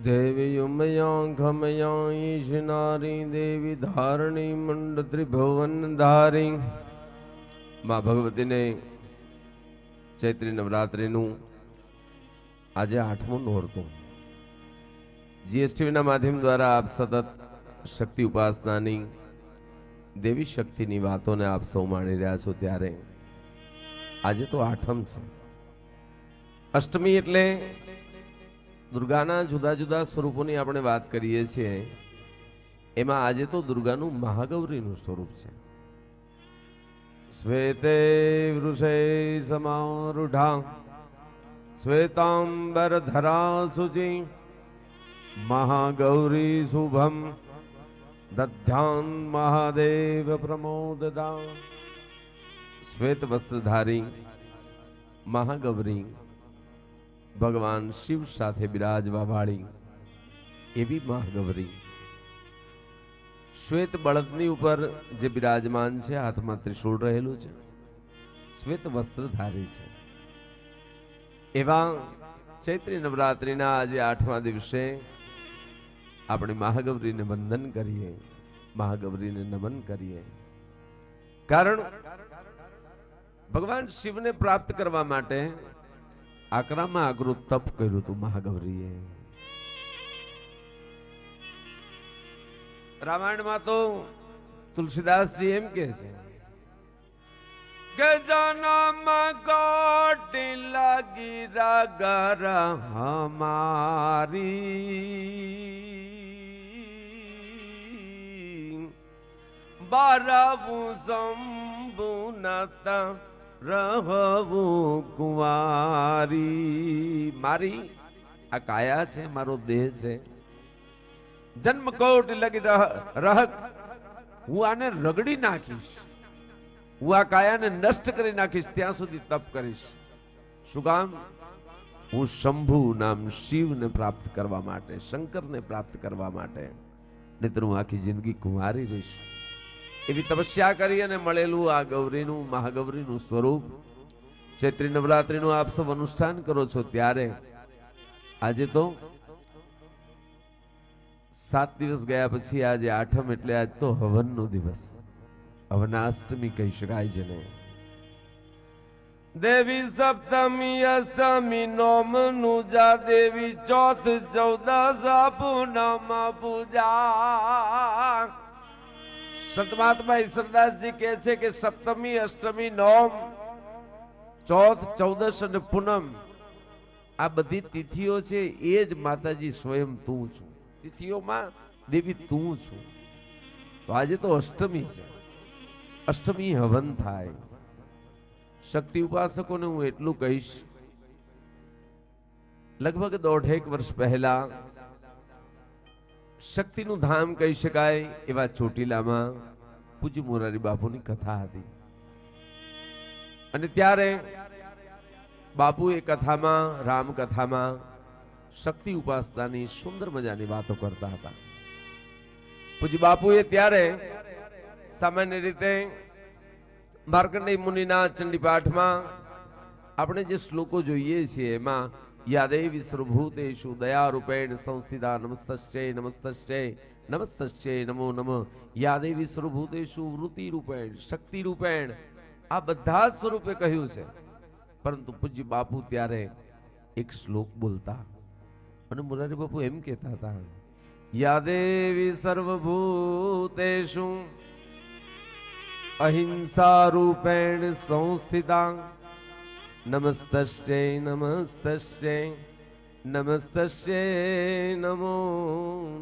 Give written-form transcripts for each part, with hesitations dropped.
देवीयुमयां घमयां ईशनारी देवी धारणी मंड त्रिभुवन धारी। मां भगवती ने चैत्री नवरात्रि आज 8मું નોરતું જીએસટીવી ના માધ્યમ દ્વારા આપ સતત શક્તિ ઉપાસનાની દેવી શક્તિની વાતોને આપ સૌ માણી રહ્યા છો, ત્યારે આજે તો 8મ છે। અષ્ટમી એટલે દુર્ગાના જુદા જુદા સ્વરૂપોની આપણે વાત કરીએ છીએ, એમાં આજે તો દુર્ગાનું મહાગૌરીનું સ્વરૂપ છે। શ્વેતે વૃષે સમારૂઢા શ્વેતાંબર ધરા શુચિ મહાગૌરી શુભમ દધ્યાન મહાદેવ પ્રમોદદા। શ્વેત વસ્ત્રધારી મહાગૌરી ભગવાન શિવ સાથે બિરાજવા વાળી એવી મહાગૌરી શ્વેત બળદની ઉપર જે બિરાજમાન છે, હાથમાં ત્રિશૂળ રહેલું છે, શ્વેત વસ્ત્રધારી છે, એવા ચૈત્રી નવરાત્રિના આજે 8મા દિવસે આપણે મહાગૌરીને વંદન કરીએ, મહાગૌરીને નમન કરીએ। કારણ ભગવાન શિવને પ્રાપ્ત કરવા માટે આકરામાં આકરું તપ કર્યું હતું મહાગૌરીએ। રામાયણમાં તો તુલસીદાસજી એમ કહે છે કે જન્મ કોટી લાગી રાગર હમારી બારવું સંભુનતા રહવું કુંવારી। મારી આ કાયા છે, મારો દેહ છે, જન્મ કોટી લગી રહક, હું આને રગડી નાખીશ, હું આ કાયાને નષ્ટ કરી નાખીશ, ત્યાં સુધી તપ કરીશ। શું કામ? હું શંભુ નામ શિવને પ્રાપ્ત કરવા માટે, શંકરને પ્રાપ્ત કરવા માટે, નહીતર હું આખી જિંદગી કુંવારી રહીશ। એવી તપસ્યા કરી અને મળેલું આ ગૌરીનું, મહાગૌરીનું સ્વરૂપ ચૈત્રી નવરાત્રિનું આપ સૌ અનુષ્ઠાન કરો છો, ત્યારે આજે તો 7 દિવસ ગયા પછી આજે 8મ એટલે આજ તો હવનનો દિવસ, હવનાષ્ટમી કહી શકાય જેને। દેવી સપ્તમી અષ્ટમી નોમ નુજા, દેવી ચોથ 14 પૂનમ પૂજા। સંત મહાત્મા ઈશ્વરદાસજી કહે છે કે સપ્તમી અષ્ટમી નોમ ચોથ 14 અને પૂનમ આ બધી તિથિઓ છે, એ જ માતાજી સ્વયં તું છું, તિથિઓમાં દેવી તું છું। તો આજે તો અષ્ટમી છે, અષ્ટમી હવન થાય। શક્તિ ઉપાસકોને હું એટલું કહીશ, લગભગ 1.5 વર્ષ પહેલા શક્તિનું ધામ કહી શકાય એવા ચોટીલામાં પૂજ્ય મોરારી બાપુની કથા હતી, અને ત્યારે બાપુ એ કથામાં, રામકથામાં શક્તિ ઉપાસનાની સુંદર મજાની વાતો કરતા હતા। પૂજ્ય બાપુએ ત્યારે સામાન્ય રીતે માર્કંડેય મુનિના ચંડીપાઠમાં આપણે જે શ્લોકો જોઈએ છીએ, એમાં યાદેવી સર્વભૂતેષુ દયારૂપેણ સંસ્થિતા નમસ્તસ્યૈ નમસ્તસ્યૈ નમસ્તસ્યૈ નમો નમઃ, યાદેવી સર્વભૂતેષુ વૃત્તિરૂપેણ શક્તિરૂપેણ, આ બધા સ્વરૂપે કહ્યું છે। પરંતુ પૂજ્ય બાપુ ત્યારે એક શ્લોક બોલતા અને મોરારી બાપુ એમ કહેતા હતા, યાદેવી સર્વભૂતેષુ અહિંસા રૂપેણ સંસ્થિતા નમસ્તસ્યૈ નમસ્તસ્યૈ નમસ્તસ્યૈ નમો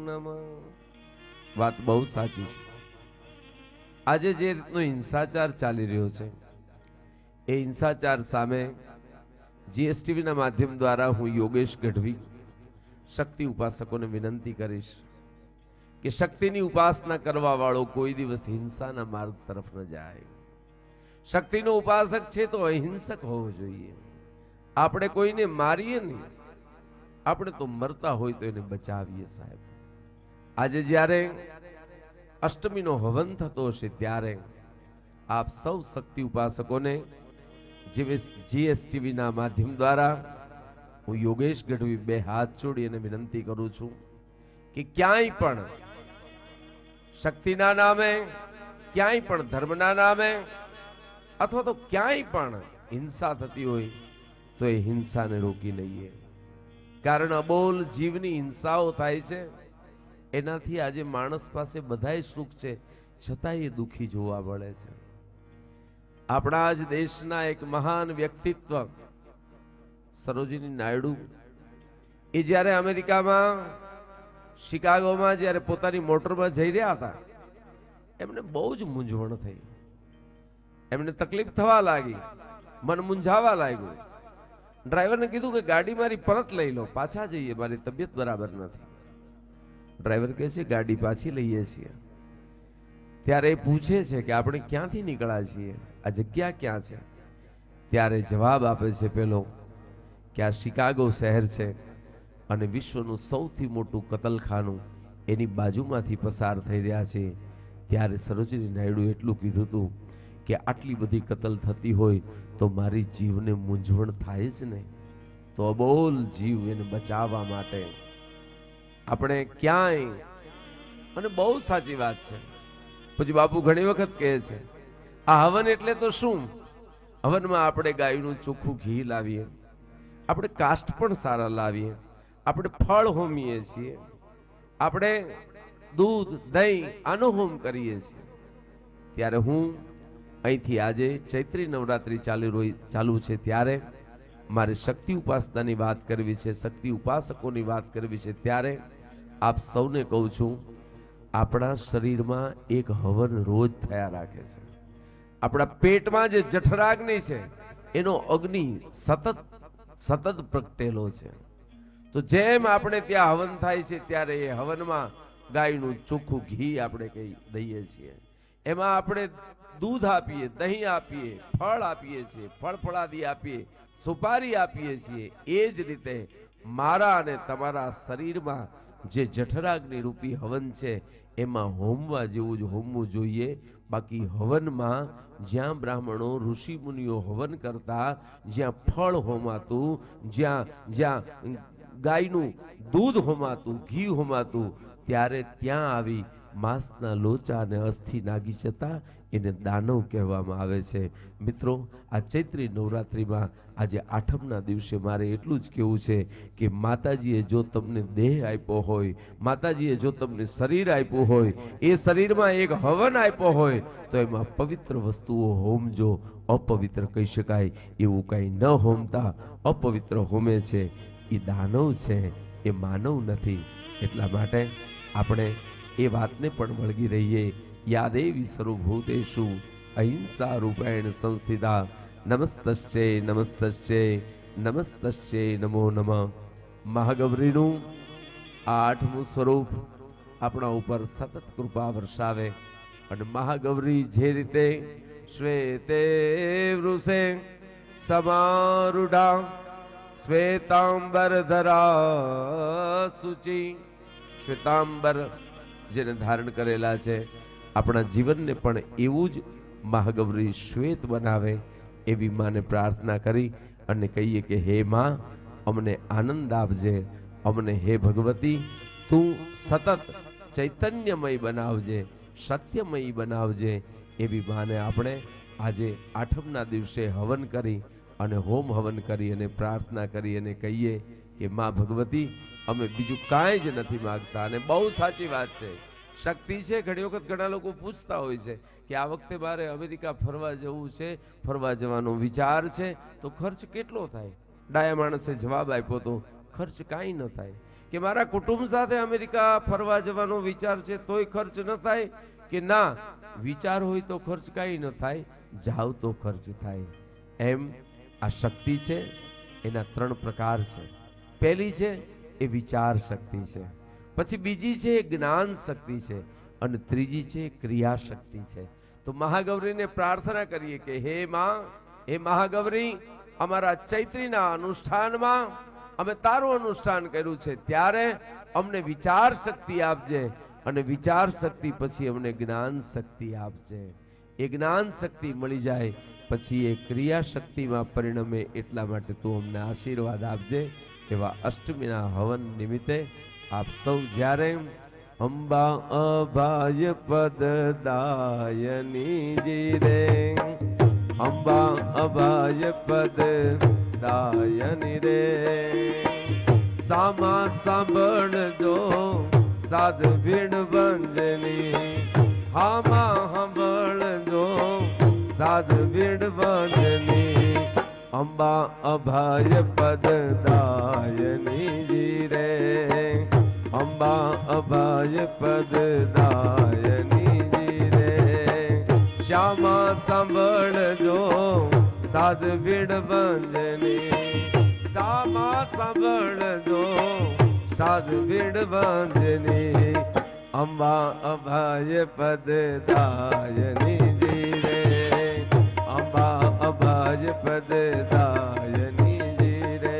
નમઃ। વાત બહુ સાચી છે। આજે જે રીતનો હિંસાચાર ચાલી રહ્યો છે, એ હિંસાચાર સામે જીએસટીવી ના માધ્યમ દ્વારા હું યોગેશ ગઢવી શક્તિ ઉપાસકોને વિનંતી કરીશ કે શક્તિની ઉપાસના કરવા વાળો કોઈ દિવસ હિંસાના માર્ગ તરફ ન જાય। શક્તિનો ઉપાસક છે તો અહિંસક હોવો જોઈએ। આપણે કોઈને મારીએ નહીં, આપણે તો મરતા હોય તો એને બચાવીએ સાહેબ। આજે જ્યારે અષ્ટમીનો હવન થતો હશે, ત્યારે આપ સૌ શક્તિ ઉપાસકોને જીએસટીવી ના માધ્યમ દ્વારા હું યોગેશ ગઢવી બે હાથ જોડી અને વિનંતી કરું છું કે ક્યાંય પણ શક્તિના નામે, ક્યાંય પણ ધર્મના નામે અથવા તો ક્યાંય પણ હિંસા થતી હોય તો એ હિંસાને રોકી લઈએ. કારણ અબોલ જીવની હિંસાઓ થાય છે, એનાથી આજે માણસ પાસે બધાય સુખ છે, છતાં એ દુઃખી જોવા મળે છે. આપણા જ દેશના એક મહાન વ્યક્તિત્વ સરોજિની નાયડુ, એ જ્યારે અમેરિકામાં શિકાગોમાં જ્યારે પોતાની મોટરમાં જઈ રહ્યા હતા, એમને બહુ જ મૂંઝવણ થઈ, એમને તકલીફ થવા લાગી, મન મૂંઝાવા લાગ્યું. ડ્રાઈવરને કીધું કે ગાડી મારી પરત લઈ લો, પાછા જઈએ, મારી તબિયત બરાબર નથી. ડ્રાઈવર કહે છે ગાડી પાછી લઈએ છીએ. ત્યારે એ પૂછે છે કે આપણે ક્યાંથી નીકળ્યા છીએ, આ જગ્યા ક્યાં છે? ત્યારે જવાબ આપે છે પેલો કે આ શિકાગો શહેર છે અને વિશ્વનું સૌથી મોટું કતલખાનું એની બાજુમાંથી પસાર થઈ રહ્યા છે. ત્યારે સરોજિની નાયડુ એટલું કીધું હતું કે આટલી બધી કતલ થતી હોય તો મારી જીવને મૂંઝવણ થાય જ ને, તો અબોલ જીવ એને બચાવવા માટે આપણે ક્યાંય, અને બહુ સાચી વાત છે. પછી બાપુ ઘણી વખત કહે છે આ હવન એટલે તો શું? હવનમાં આપણે ગાયનું ચોખ્ખું ઘી લાવીએ, આપણે કાષ્ટ પણ સારા લાવીએ, આપણે ફળ હોમીએ છીએ, આપણે દૂધ દહીં આનો હોમ કરીએ છીએ. ત્યારે હું અહીંથી આજે ચૈત્રી નવરાત્રી ચાલુ છે, ત્યારે મારે શક્તિ ઉપાસનાની વાત કરવી છે, શક્તિ ઉપાસકોની વાત કરવી છે. ત્યારે આપ સૌને કહું છું, આપણા શરીરમાં એક હવન રોજ થયા રાખે છે. આપણા પેટમાં જે જઠરાગ્નિ છે એનો અગ્નિ સતત પ્રગટેલો છે. તો જેમ આપણે ત્યાં હવન થાય છે ત્યારે એ હવનમાં ગાયનું ચોખ્ખું ઘી આપણે કહી દઈએ છીએ, એમાં આપણે દૂધ આપીએ, દહીં આપીએ, ફળ આપીએ છીએ, ફળફળાદી આપીએ, સુપારી આપીએ છીએ. એ જ રીતે મારા અને તમારા શરીરમાં જે જઠરાગ્નિ રૂપી હવન છે એમાં હોમવા જેવું જ હોમવું જોઈએ. બાકી હવનમાં જ્યાં બ્રાહ્મણો ઋષિ મુનિઓ હવન કરતા, જ્યાં ફળ હોમાતું, જ્યાં ગાયનું દૂધ હોમાતું, ઘી હોમાતું, ત્યારે ત્યાં આવી માંસના લોચા અને અસ્થિ નાગી જતા એને દાનવ કહેવામાં આવે છે. મિત્રો, આ ચૈત્રી નવરાત્રિમાં આજે આઠમના દિવસે મારે એટલું જ કહેવું છે કે માતાજીએ જો તમને દેહ આપ્યો હોય, માતાજીએ જો તમને શરીર આપ્યું હોય, એ શરીરમાં એક હવન આપ્યો હોય તો એમાં પવિત્ર વસ્તુઓ હોમજો. અપવિત્ર કહી શકાય એવું કંઈ ન હોમતા. અપવિત્ર હોમે છે એ દાનવ છે, એ માનવ નથી. એટલા માટે આપણે એ વાતને પણ વળગી રહીએ. યાદેવી સર્વભૂતેષુ અહિંસા રૂપેણ સંસ્થિતા નમસ્તસ્યે નમસ્તસ્યે નમસ્તસ્યે નમો નમઃ. મહાગૌરીનું આ આઠમું સ્વરૂપ આપણા ઉપર સતત કૃપા વરસાવે અને મહાગૌરી જે રીતે શ્વેતે વૃષે સમારૂઢા શ્વેતાંબર ધરા શુચિ, શ્વેતાંબર જેને ધારણ કરેલા છે, આપણા જીવનને પણ એવું જ મહાગૌરી શ્વેત બનાવે એવી માને પ્રાર્થના કરી અને કહીએ કે હે માં, અમને આનંદ આપજે, અમને હે ભગવતી તું સતત ચૈતન્યમય બનાવજે, સત્યમય બનાવજે. એવી માને આપણે આજે આઠમના દિવસે હવન કરી અને હોમ હવન કરી અને પ્રાર્થના કરી અને કહીએ કે માં ભગવતી, અમે બીજું કાંઈ જ નથી માગતા. અને બહુ સાચી વાત છે, શક્તિ છે. ઘણી વખત ઘણા લોકો પૂછતા હોય છે કે આ વખતે મારે અમેરિકા ફરવા જવું છે, ફરવા જવાનો વિચાર છે, તો ખર્ચ કેટલો થાય? ડાયા માણસે જવાબ આપ્યો તો ખર્ચ કાંઈ ન થાય. કે મારા કુટુંબ સાથે અમેરિકા ફરવા જવાનો વિચાર છે તોય ખર્ચ ન થાય? કે ના, વિચાર હોય તો ખર્ચ કાંઈ ન થાય, જાવ તો ખર્ચ થાય. એમ આ શક્તિ છે, એના ત્રણ પ્રકાર છે. પહેલી છે એ વિચાર શક્તિ છે, પછી બીજી છે જ્ઞાન શક્તિ છે, અને ત્રીજી છે ક્રિયા શક્તિ છે. તો મહાગૌરીને પ્રાર્થના કરીએ કે હે માં, હે મહાગૌરી, અમારા ચૈત્રીના અનુષ્ઠાનમાં અમે તારું અનુષ્ઠાન કર્યું છે, ત્યારે અમને વિચાર શક્તિ આપજે અને વિચાર શક્તિ પછી અમને જ્ઞાન શક્તિ આપજે. એ જ્ઞાન શક્તિ મળી જાય પછી એ ક્રિયા શક્તિમાં પરિણમે, એટલા માટે તું અમને આશીર્વાદ આપજે. એવા અષ્ટમીના હવન નિમિત્તે આપ સૌ જ્યારે અંબા અભાય પદદાયની જી રે, અંબા અભાય પદદાયની રે, સામા સાંભળજો સાધ ભીડ બંજની, હામા સાંભળજો સાધ ભીડ બંજની, અંબા અભાય પદદાયની જી રે, અંબા અભાય પદદાયની જી રે, શ્યામા સાંભળજો સાધ ભીડ બંજની, શ્યામા સાંભળજો સાધ ભીડ બંજની, અંબા અભાય પદદાયની જી રે, અંબા અભાય પદદાયની જી રે,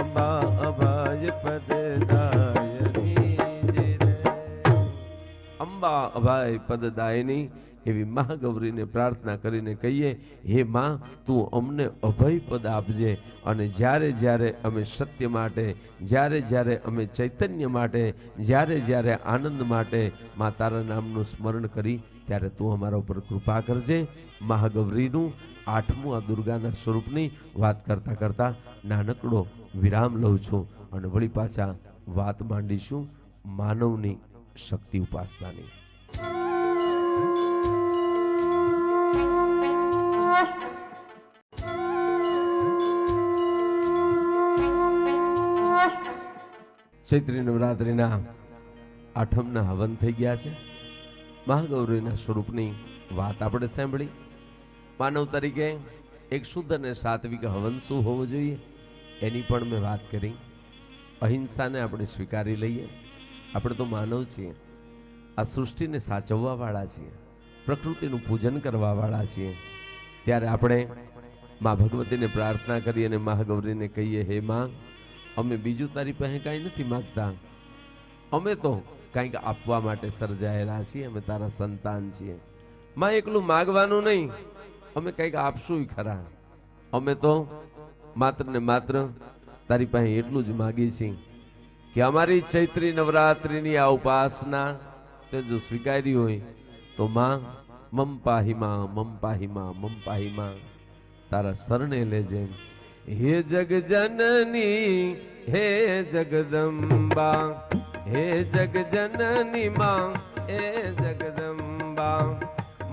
અંબા અભાય પદદાયની જી રે. અંબા અભાય પદદાયની એવી મહાગૌરીને પ્રાર્થના કરીને કહીએ, હે માં તું અમને અભય પદ આપજે, અને જ્યારે જ્યારે અમે સત્ય માટે, જ્યારે જ્યારે અમે ચૈતન્ય માટે, જ્યારે જ્યારે આનંદ માટે માં તારા નામનું સ્મરણ કરી ત્યારે તું અમારા ઉપર કૃપા કરજે. મહાગૌરીનું 8મું આ દુર્ગાના સ્વરૂપની વાત કરતા કરતા નાનકડો વિરામ લઉં છું અને વળી પાછા વાત માંડીશું માનવની શક્તિ ઉપાસનાની. ચૈત્રી નવરાત્રિના 8મના હવન થઈ ગયા છે. મહાગૌરીના સ્વરૂપની વાત આપણે સાંભળી. માનવ તરીકે એક શુદ્ધ અને સાત્વિક હવન શું હોવો જોઈએ એની પણ મેં વાત કરી. અહિંસાને આપણે સ્વીકારી લઈએ. આપણે તો માનવ છીએ, આ સૃષ્ટિને સાચવવા વાળા છીએ, પ્રકૃતિનું પૂજન કરવા વાળા છીએ. ત્યારે આપણે મા ભગવતીને પ્રાર્થના કરી અને મહાગૌરીને કહીએ, હે માં અમે બીજું તારી પાસે કાંઈ નથી માગતા, અમે તો કંઈક આપવા માટે સર્જાયેલા છીએ, અમે તારા સંતાન છીએ. માં એકલું માગવાનું નહીં, અમે કંઈક આપશું ખરા. અમે તો માત્ર ને માત્ર તારી પાસે એટલું જ માગીએ છીએ કે અમારી ચૈત્રી નવરાત્રિની આ ઉપાસના તે જો સ્વીકારી હોય તો માં મમ પાહીમાં, મમ પાહીમાં, મમ પાહીમાં તારા શરણે લેજે. હે જગ જનની, હે જગદંબા, હે જગ જનની માં, હે જગદંબા,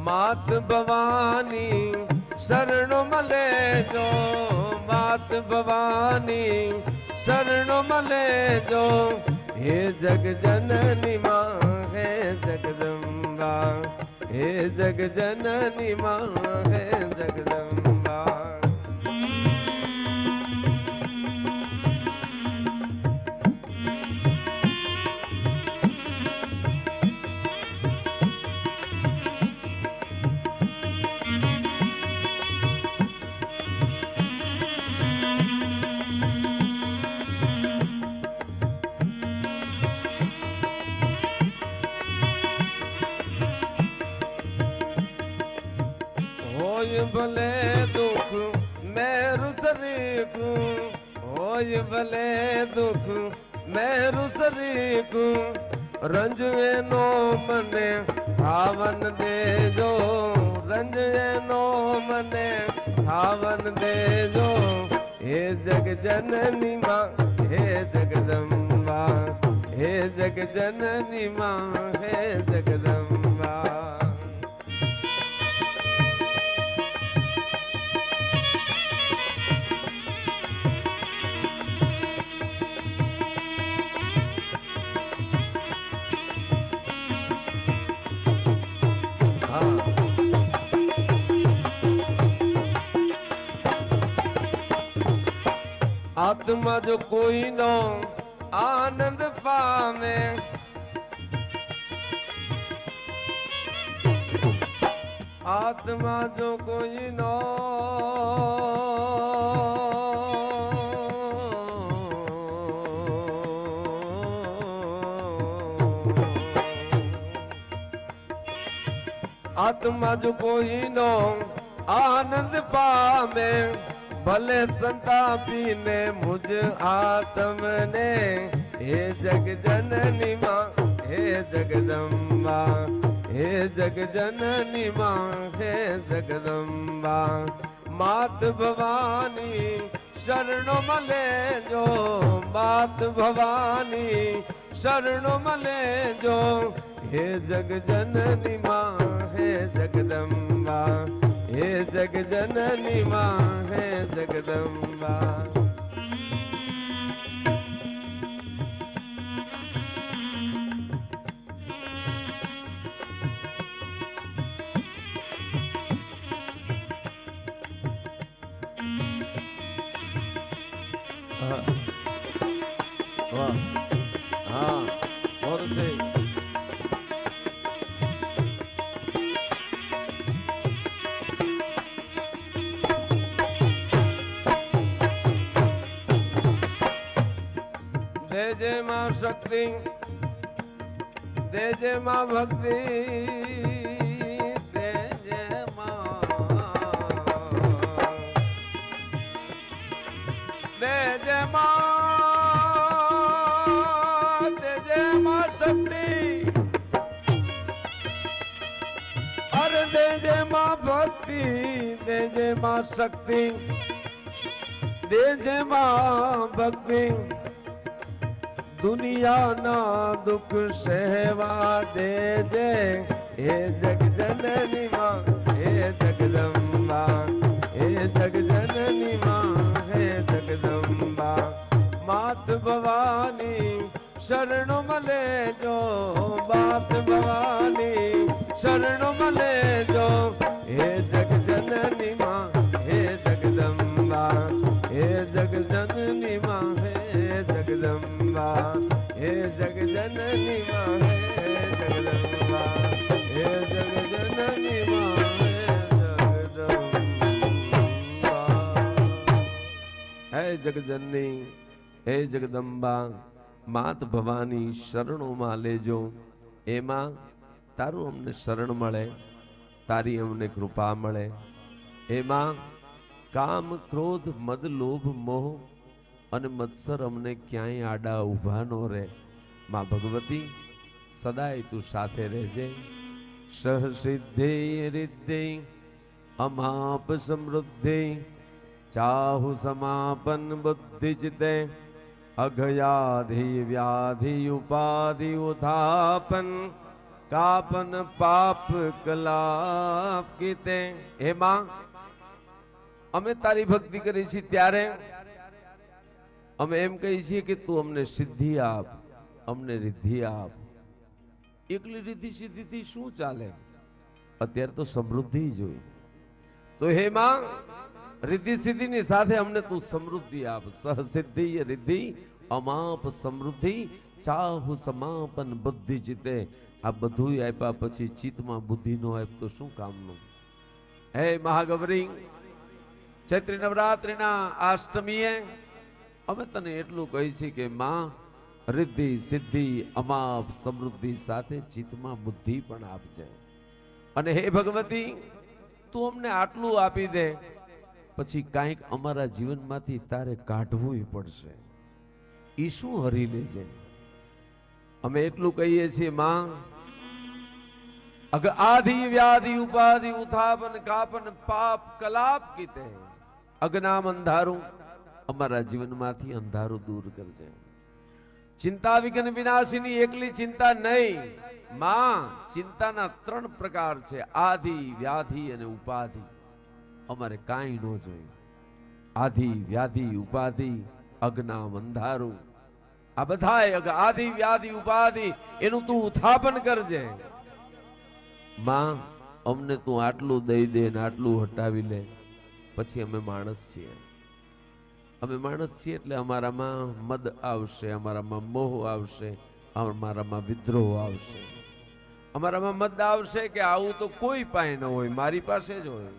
માત ભવાની શરણો મલે જો, માત ભવાની શરણો મલે જો, હે જગ જનની માં, હે જગદંબા, હે જગ જનની માં, હે જગદંબા. ભલે દુઃખ મેરુ શરીકું, હોય ભલે દુઃખ મેરુ શરીકું, રંજ એનો મને ભાવન દેજો, રંજ એનો મને ભાવન દેજો, હે જગ જનની માં, હે જગદંબા, હે જગ જનની માં, હે જગદંબા. આત્મા જો કોઈનો આનંદ પામે, આત્મા જો કોઈનો આત્મા જો કોઈનો આનંદ પામે, ભલે સંતાપીને મુજ આત્મને. હે જગ જનની માં, હે જગદંબા, હે જગ જનની માં, હે જગદંબા. માત ભવાની શરણો મલે જો, માત ભવાની શરણો મલે જો. હે જગ જનની માં, હે જગદંબા, હે જગ જનની માં, હે જગદંબા. વાહ, હા, બહુ છે. દેજે માં શક્તિ, દેજે માં ભક્તિ, દેજે માં, દેજે માં શક્તિ, અરે દેજે માં ભક્તિ, દેજે માં શક્તિ, દેજે માં ભક્તિ. દુનિયાના દુઃખ સહેવા દેજે. હે જગ જનની માં, હે જગદંબા, હે જગ જનની માં, હે જગદંબા. માત ભવાની શરણો મલે જો, માત ભવાની શરણો મલે જો. હે જગ જનની માં, હે જગદંબા, હે જગ જનની માં, હે જગદંબા, હે જગ જનની માં, હે જગદંબા, હે જગ જનની માં, હે જગદંબા. હે જગજનની, હે જગદંબા. માત ભવાની શરણોમાં લેજો. એમાં તારું અમને શરણ મળે, તારી અમને કૃપા મળે. એમાં કામ ક્રોધ મદ લોભ મોહ અને મત્સર અમને ક્યાંય આડા ઊભા નો રહે. માં ભગવતી સદાય તું સાથે રહેજે. સહસિદ્ધિ રિદ્ધિ અમાપ સમૃદ્ધિ, ચાહુ સમાપન બુદ્ધિ ચિતે. અઘયાધિ વ્યાધિ ઉપાધિ ઉથાપન, કાપન પાપ કલાપ કીતે. એમાં અમે તારી ભક્તિ કરી છીએ ત્યારે અમે એમ કહીએ છીએ કે તું અમને સિદ્ધિ આપ, અમને રિદ્ધિ આપ. એકલી રિદ્ધિ સિદ્ધિ થી શું ચાલે? અત્યારે તો સમૃદ્ધિ જોઈ. તો હે માં, રિદ્ધિ સિદ્ધિ ની સાથે અમને તું સમૃદ્ધિ આપ. સહસિદ્ધિ રિદ્ધિ અમાપ સમૃદ્ધિ, ચાહુ સમાપન બુદ્ધિ ચિતે. આ બધું આપ્યા પછી ચિત્તમાં બુદ્ધિ નો આપ તો શું કામનું? હે મહાગૌરી, ચૈત્રી નવરાત્રિના અષ્ટમીએ અમે તને એટલું કહી છીએ કે માં, રિદ્ધિ સિદ્ધિ અમાપ સમૃદ્ધિ સાથે ચિત્તમાં બુદ્ધિ પણ આપજે. અને હે ભગવતી, તું અમને આટલું આપી દે, પછી કાંઈક અમારા જીવનમાંથી તારે કાઢવું પડશે. ઈ શું હરી લેજે. અમે એટલું કહીએ છીએ માં, અગ આધિ વ્યાધિ ઉપાધિ ઉથાપન કાપન પાપ કલાપ કીતે. અજ્ઞાન અંધારું અમારા જીવનમાંથી અંધારું દૂર કરજે. ચિંતા વિઘ્ન વિનાશીની એકલી ચિંતા નહીં માં, ચિંતાના 3 પ્રકાર છે, આધિ વ્યાધિ અને ઉપાધિ. અમારે કાંઈ ન જોઈએ. આધિ વ્યાધિ ઉપાધિ અજ્ઞાન અંધારું, આ બધાય આધિ વ્યાધિ ઉપાધિ એનું તું ઉત્થાપન કરજે. માં, અમને તું આટલું દઈ દે ને આટલું હટાવી લે, પછી અમે માણસ છીએ. અમે માણસ છીએ એટલે અમારામાં મદ આવશે, અમારામાં મોહ આવશે, અમારામાં વિદ્રોહ આવશે, અમારામાં મદ આવશે કે આવું તો કોઈ પાસે ન હોય, મારી પાસે જ હોય.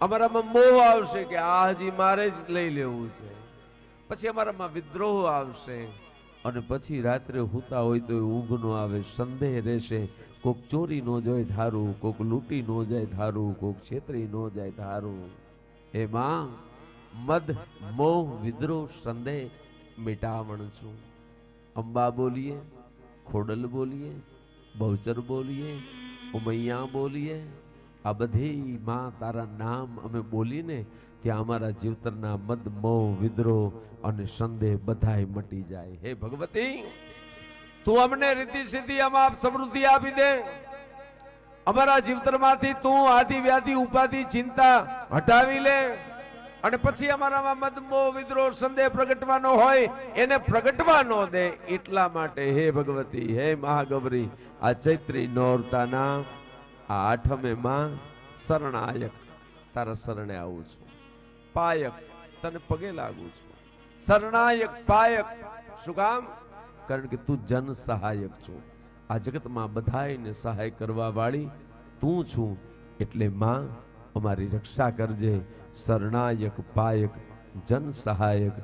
અમારામાં મોહ આવશે કે આ હજી મારે જ લઈ લેવું છે. પછી અમારામાં વિદ્રોહ આવશે અને પછી રાત્રે હુતા હોય તો ઊંઘ ન આવે, સંદેહ રહેશે, કોક ચોરી નો જાય ધારું, કોક લૂંટી નો જાય ધારું, કોક છેતરી નો જાય ધારું. હે માં, મદ મોહ વિદ્રોહ સંદેહ મિટાવણ છું. અંબા બોલીએ, ખોડલ બોલીએ, બહુચર બોલીએ, ઉમૈયા બોલીએ, આ બધી માં તારા નામ અમે બોલીને ત્યાં અમારા જીવતરના મદ મોહ વિદ્રોહ અને સંદેહ બધાય મટી જાય. હે ભગવતી, તું અમને રીતિ સિદ્ધિ આમાં સમૃદ્ધિ આપી દે. અમારા જીવતરમાંથી તું આદિ વ્યાધિ ઉપાધિ ચિંતા હટાવી લે અને પછી અમારામાં મદ મોહ વિદ્રોહ સંદેહ પ્રગટવાનો હોય એને પ્રગટવા ન દે. એટલા માટે હે ભગવતી, હે મહાગૌરી, આ ચૈત્રી નોરતાના આ આઠમે માં શરણાયક તારા શરણે આવું છું. પાયક તને પગે લાગુ છું. શરણાયક પાયક શું કામ? કારણ કે તું જન સહાયક છું. આ જગતમાં બધાયને સહાય કરવા વાળી તું છું. એટલે માં અમારી રક્ષા કરજે. શરણાયક પાયક જન સહાયક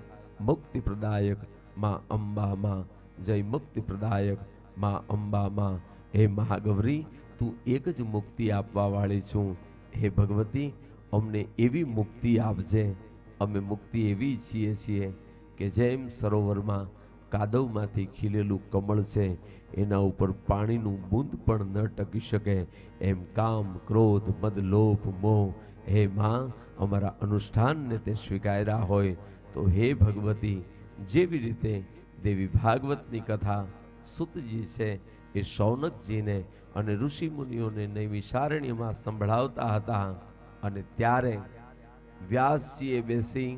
મુક્તિ પ્રદાયક માં અંબા માં. જય મુક્તિ પ્રદાયક માં અંબા માં. હે મહાગૌરી, તું એક જ મુક્તિ આપવા વાળી છું. હે ભગવતી, અમને એવી મુક્તિ આપજે. અમે મુક્તિ એવી છીએ કે જેમ સરોવરમાં કાદવમાંથી ખીલેલું કમળ છે, એના ઉપર પાણીનું બૂંદ પણ ન ટકી શકે, એમ કામ ક્રોધ મદ લોભ મોહ હે માં અમારા અનુષ્ઠાનને તે સ્વીકાર્યા હોય તો હે ભગવતી, જેવી રીતે દેવી ભાગવતની કથા સુતજી છે એ શૌનકજીને અને ઋષિ મુનિઓને નૈમિષારણ્યમાં સંભળાવતા હતા અને ત્યારે વ્યાસજીએ બેસી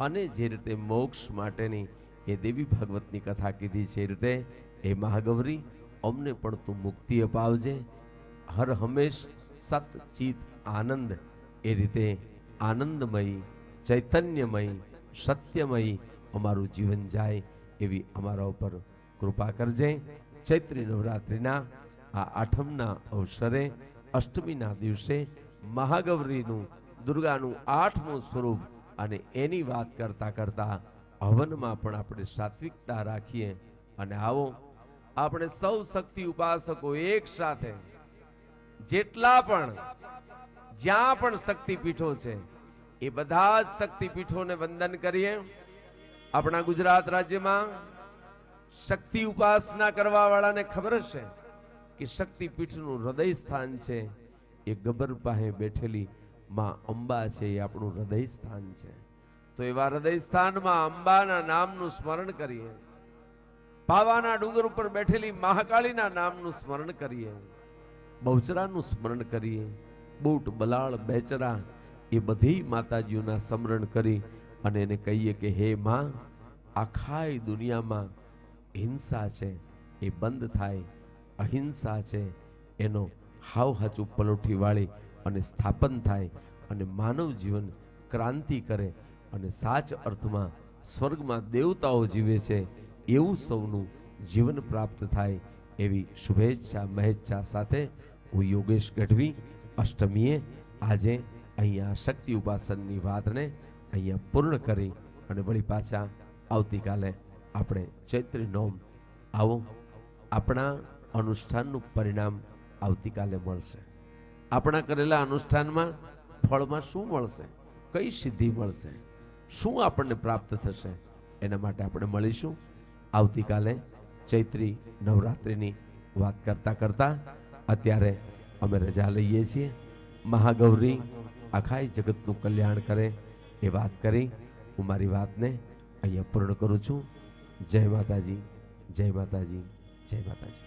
અને જે રીતે મોક્ષ માટેની એ દેવી ભાગવતની કથા કીધી છે એ રીતે હે મહાગૌરી, અમને પણ તું મુક્તિ અપાવજે. હર હંમેશ સત ચિત આનંદ એ રીતે આનંદમય ચૈતન્યમય સત્યમય અમારું જીવન જાય એવી અમારા ઉપર કૃપા કરજે. ચૈત્રી નવરાત્રિના આ આઠમના અવસરે અષ્ટમીના દિવસે મહાગૌરીનું દુર્ગાનું 8મું સ્વરૂપ અને એની વાત કરતા કરતા હવનમાં પણ આપણે સાત્વિકતા રાખીએ અને આવો આપણે સૌ શક્તિ ઉપાસકો એક સાથે જેટલા પણ જ્યાં પણ શક્તિપીઠો છે એ બધા જ શક્તિપીઠોને વંદન કરીએ. આપણા ગુજરાત રાજ્યમાં શક્તિ ઉપાસના કરવા વાળાને ખબર છે કે શક્તિપીઠનું હૃદય સ્થાન છે એ ગબર પાસે બેઠેલી માં અંબા છે, એ આપણું હૃદય સ્થાન છે. તો એવા હૃદય સ્થાનમાં અંબાના નામનું સ્મરણ કરીએ. પાવાના ડુંગર ઉપર બેઠેલી મહાકાળીના નામનું સ્મરણ કરીએ. બહુચરાનું સ્મરણ કરીએ. બૂટ બલાળ બેચરા એ બધી માતાજીઓના સ્મરણ કરી અને એને કહીએ કે હે માં, આખાય દુનિયામાં હિંસા છે એ બંધ થાય, અહિંસા છે એનો હાવ હાચું પલોઠી વાળી અને સ્થાપન થાય અને માનવ જીવન ક્રાંતિ કરે અને સાચ અર્થમાં સ્વર્ગમાં દેવતાઓ જીવે છે એવું સૌનું જીવન પ્રાપ્ત થાય એવી શુભેચ્છા મહેચ્છા સાથે હું યોગેશ ગઢવી અષ્ટમીએ આજે અહીંયા શક્તિ ઉપાસનની વાતને અહીંયા પૂર્ણ કરી અને વળી પાછા આવતીકાલે આપણે ચૈત્રી નોમ આવો. આપણા અનુષ્ઠાનનું પરિણામ આવતીકાલે મળશે. આપણા કરેલા અનુષ્ઠાનમાં ફળમાં શું મળશે, કઈ સિદ્ધિ મળશે, શું આપણને પ્રાપ્ત થશે, એના માટે આપણે મળીશું આવતીકાલે ચૈત્રી નવરાત્રિની વાત કરતા કરતા. અત્યારે અમે રજા લઈએ છીએ. મહાગૌરી આખાય જગતનું કલ્યાણ કરે એ વાત કરી હું મારી વાતને અહીંયા પૂર્ણ કરું છું. જય માતાજી, જય માતાજી, જય માતાજી.